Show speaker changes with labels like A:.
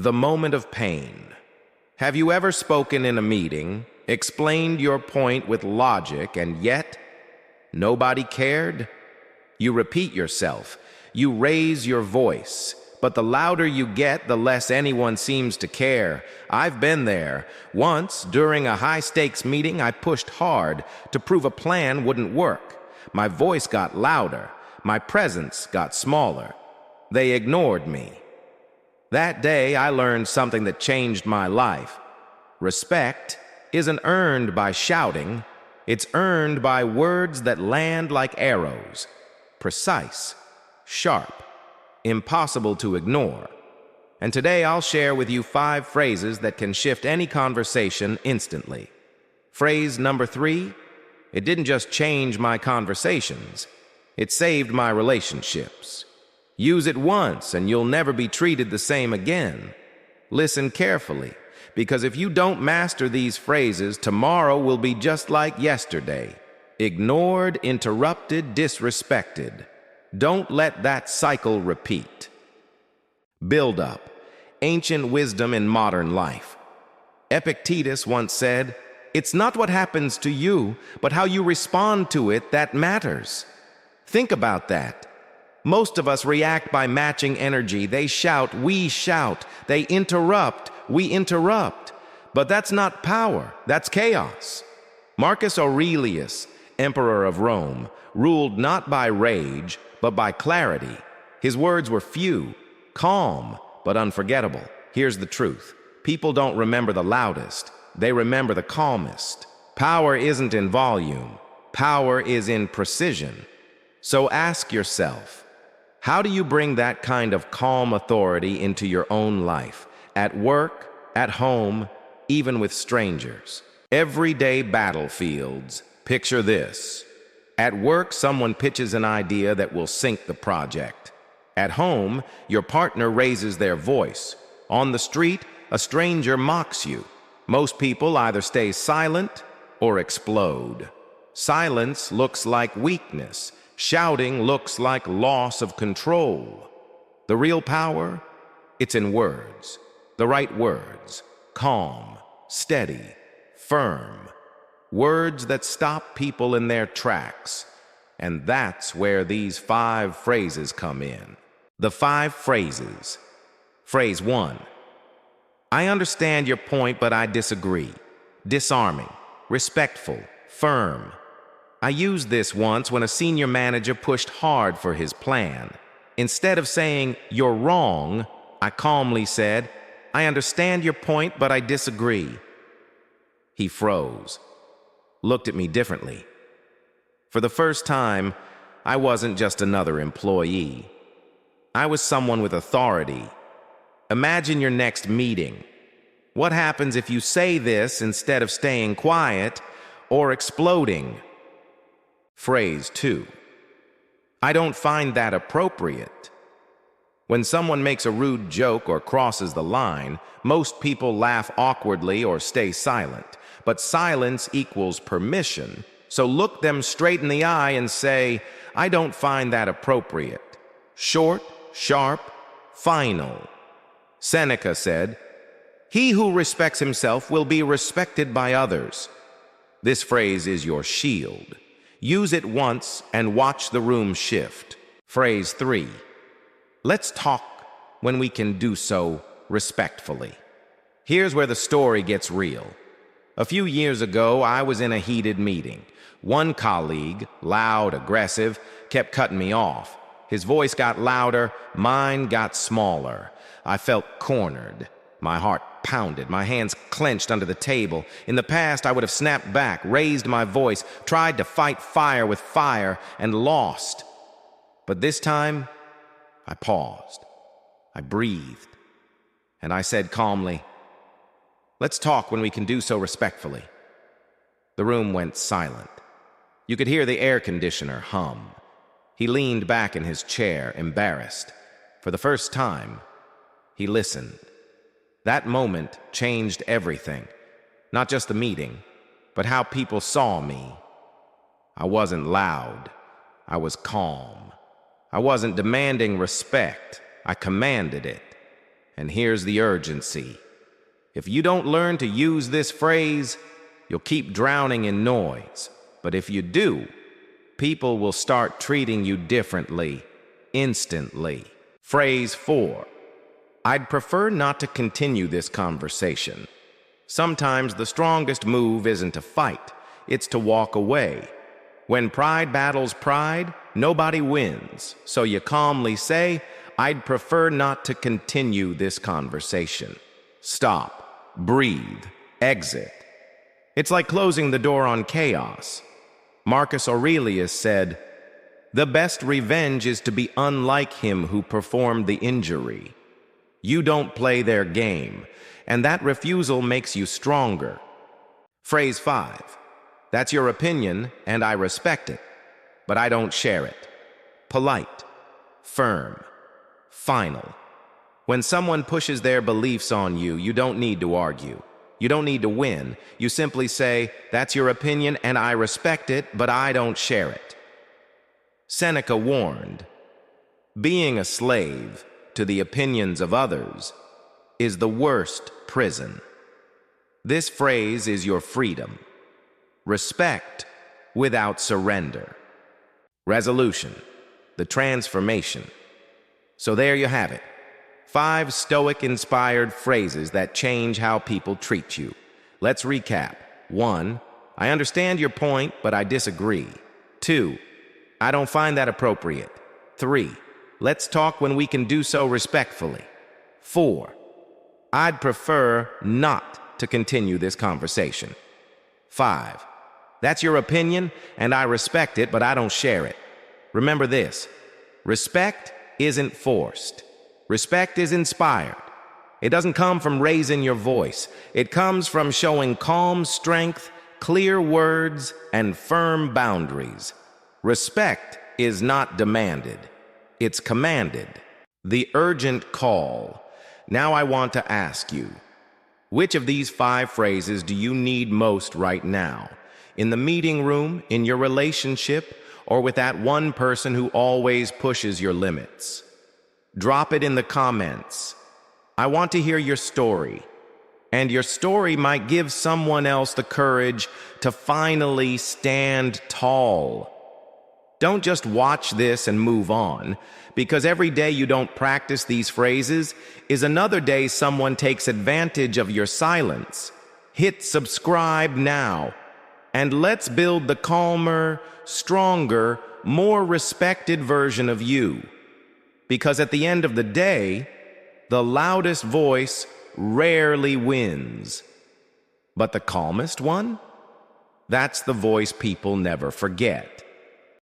A: The moment of pain. Have you ever spoken in a meeting, explained your point with logic, and yet nobody cared? You repeat yourself, you raise your voice, but the louder you get, the less anyone seems to care. I've been there. Once, during a high-stakes meeting, I pushed hard to prove a plan wouldn't work. My voice got louder. My presence got smaller. They ignored me. That day, I learned something that changed my life. Respect isn't earned by shouting. It's earned by words that land like arrows. Precise, sharp, impossible to ignore. And today I'll share with you 5 phrases that can shift any conversation instantly. Phrase number 3, it didn't just change my conversations, it saved my relationships. Use it once and you'll never be treated the same again. Listen carefully, because if you don't master these phrases, tomorrow will be just like yesterday. Ignored, interrupted, disrespected. Don't let that cycle repeat. Build up. Ancient wisdom in modern life. Epictetus once said, "It's not what happens to you, but how you respond to it that matters." Think about that. Most of us react by matching energy. They shout, we shout. They interrupt, we interrupt. But that's not power, that's chaos. Marcus Aurelius, Emperor of Rome, ruled not by rage, but by clarity. His words were few, calm, but unforgettable. Here's the truth. People don't remember the loudest. They remember the calmest. Power isn't in volume. Power is in precision. So ask yourself, how do you bring that kind of calm authority into your own life? At work, at home, even with strangers. Everyday battlefields. Picture this. At work, someone pitches an idea that will sink the project. At home, your partner raises their voice. On the street, a stranger mocks you. Most people either stay silent or explode. Silence looks like weakness. Shouting looks like loss of control. The real power? It's in words. The right words. Calm, steady, firm. Words that stop people in their tracks. And that's where these 5 phrases come in. The 5 phrases. Phrase 1. I understand your point, but I disagree. Disarming, respectful, firm. I used this once when a senior manager pushed hard for his plan. Instead of saying, "You're wrong," I calmly said, "I understand your point, but I disagree." He froze, looked at me differently. For the first time, I wasn't just another employee. I was someone with authority. Imagine your next meeting. What happens if you say this instead of staying quiet or exploding? Phrase 2. I don't find that appropriate. When someone makes a rude joke or crosses the line, most people laugh awkwardly or stay silent. But silence equals permission. So look them straight in the eye and say, I don't find that appropriate. Short, sharp, final. Seneca said, he who respects himself will be respected by others. This phrase is your shield. Use it once and watch the room shift. Phrase 3. Let's talk when we can do so respectfully. Here's where the story gets real. A few years ago, I was in a heated meeting. One colleague, loud, aggressive, kept cutting me off. His voice got louder, mine got smaller. I felt cornered. My heart pounded, my hands clenched under the table. In the past, I would have snapped back, raised my voice, tried to fight fire with fire, and lost. But this time, I paused. I breathed. And I said calmly, let's talk when we can do so respectfully. The room went silent. You could hear the air conditioner hum. He leaned back in his chair, embarrassed. For the first time, he listened. That moment changed everything. Not just the meeting, but how people saw me. I wasn't loud. I was calm. I wasn't demanding respect. I commanded it. And here's the urgency. If you don't learn to use this phrase, you'll keep drowning in noise. But if you do, people will start treating you differently, instantly. Phrase 4. I'd prefer not to continue this conversation. Sometimes the strongest move isn't to fight, it's to walk away. When pride battles pride, nobody wins. So you calmly say, I'd prefer not to continue this conversation. Stop, breathe, exit. It's like closing the door on chaos. Marcus Aurelius said, "The best revenge is to be unlike him who performed the injury." You don't play their game, and that refusal makes you stronger. Phrase 5. That's your opinion, and I respect it, but I don't share it. Polite, firm, final. When someone pushes their beliefs on you, you don't need to argue. You don't need to win. You simply say, that's your opinion, and I respect it, but I don't share it. Seneca warned, being a slave to the opinions of others is the worst prison. This phrase is your freedom. Respect without surrender. Resolution, the transformation. So there you have it. 5 Stoic-inspired phrases that change how people treat you. Let's recap. 1. I understand your point, but I disagree. 2. I don't find that appropriate. 3. Let's talk when we can do so respectfully. 4. I'd prefer not to continue this conversation. 5. That's your opinion, and I respect it, but I don't share it. Remember this. Respect isn't forced. Respect is inspired. It doesn't come from raising your voice. It comes from showing calm strength, clear words, and firm boundaries. Respect is not demanded. It's commanded. The urgent call. Now I want to ask you, which of these 5 phrases do you need most right now? In the meeting room, in your relationship, or with that one person who always pushes your limits? Drop it in the comments. I want to hear your story. And your story might give someone else the courage to finally stand tall. Don't just watch this and move on, because every day you don't practice these phrases is another day someone takes advantage of your silence. Hit subscribe now, and let's build the calmer, stronger, more respected version of you. Because at the end of the day, the loudest voice rarely wins. But the calmest one? That's the voice people never forget.